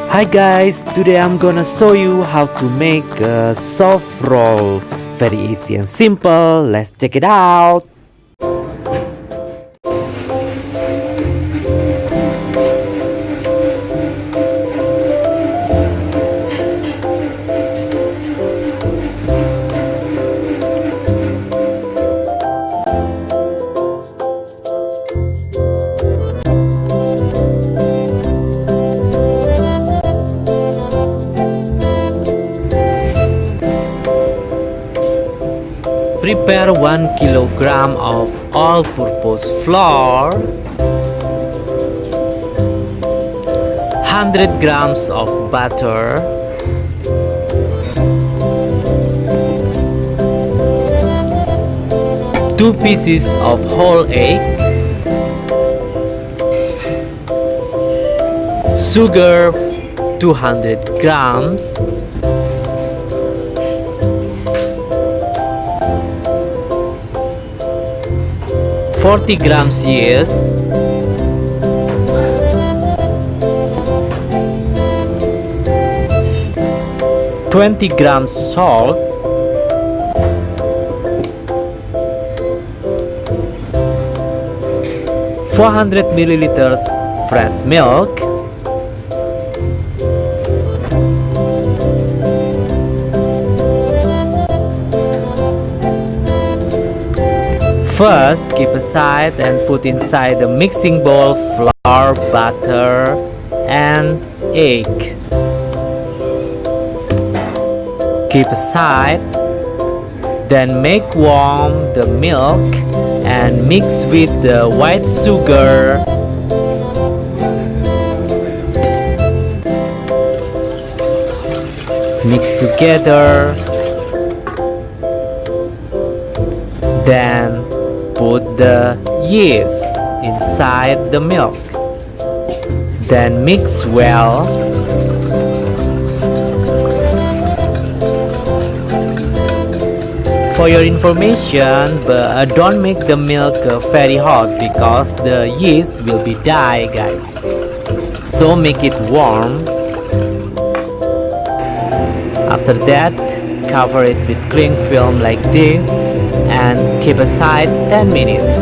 Hi guys, today I'm gonna show you how to make a soft roll. Very easy and simple. Let's check it out. Prepare 1 kilogram of all-purpose flour, 100 grams of butter, 2 pieces of whole egg, sugar 200 grams, $40 grams yeast, 20 grams salt, 400 milliliters fresh milk, first, keep aside and put inside the mixing bowl flour, butter, and egg. Keep aside. Then make warm the milk and mix with the white sugar. Mix together. Then put the yeast inside the milk. Then mix well. For your information, but don't make the milk very hot because the yeast will be die, guys. So make it warm. After that, cover it with cling film like this and keep aside 10 minutes.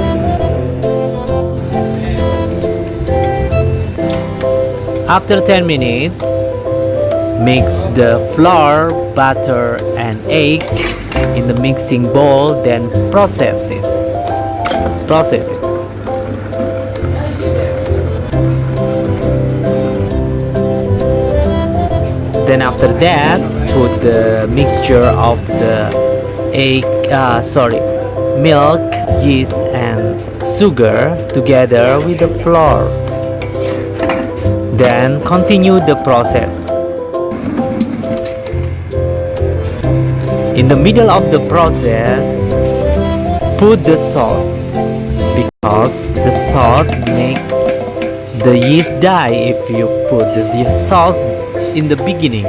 After 10 minutes, mix the flour, butter, and egg in the mixing bowl, then process it. Then after that, put the mixture of the milk, yeast, and sugar together with the flour. Then continue the process. In the middle of the process, put the salt because the salt makes the yeast die if you put the salt in the beginning.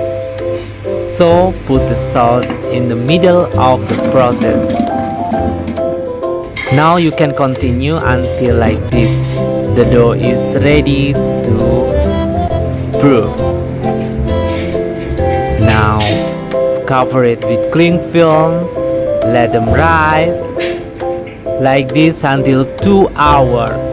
So put the salt in the middle of the process. Now you can continue until like this. The dough is ready to brew. Now cover it with cling film. Let them rise like this until 2 hours.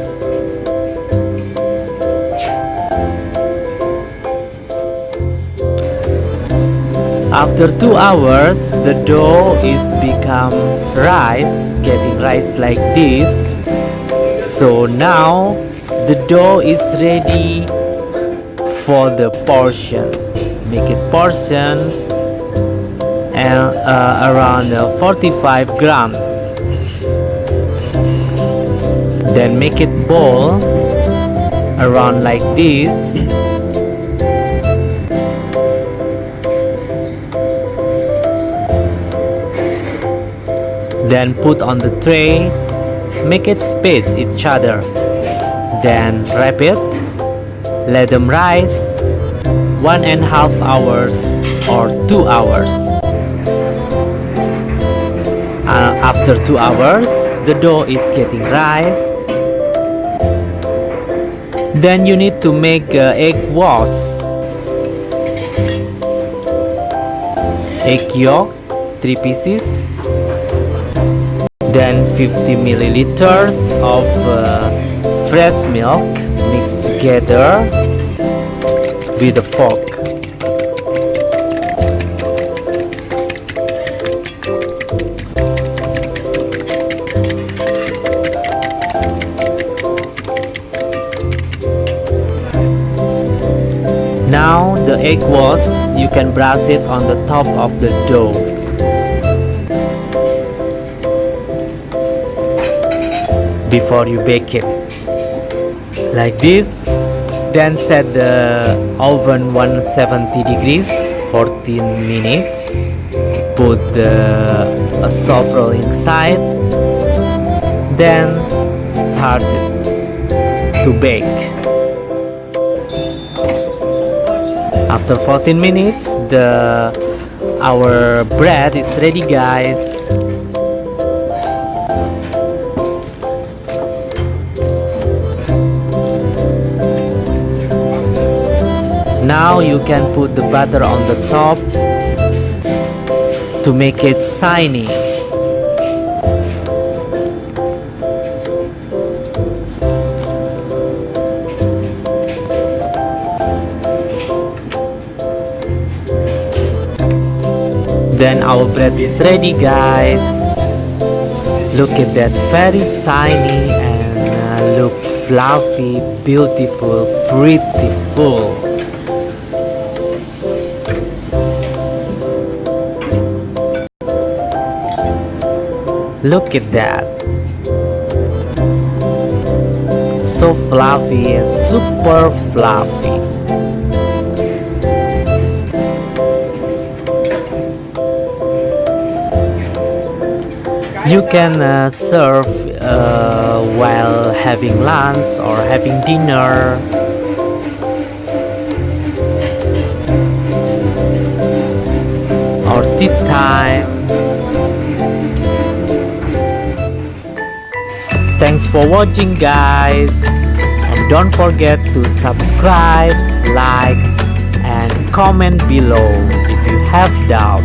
After 2 hours, the dough is become getting rice like this. So now the dough is ready for the portion. Make it portion and around 45 grams. Then make it ball around like this. Then put on the tray, make it space each other. Then wrap it, let them rise 1.5 hours or 2 hours. After 2 hours, the dough is getting rice. Then you need to make egg wash. egg yolk 3 pieces, then 50 milliliters of fresh milk mixed together with a fork. Now the egg wash, you can brush it on the top of the dough. Before you bake it. Like this. Then set the oven 170 degrees 14 minutes. Put a soft roll inside. Then start to bake. After 14 minutes, our bread is ready, guys. Now you can put the butter on the top to make it shiny. Then our bread is ready, guys. Look at that, very shiny and look fluffy, beautiful, prettiful. Look at that, so fluffy and super fluffy. You can serve while having lunch or having dinner. Or tea time. Thanks for watching, guys, and don't forget to subscribe, like, and comment below if you have doubt.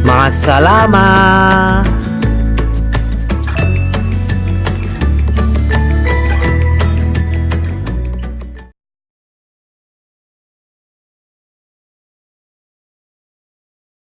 Ma'assalama.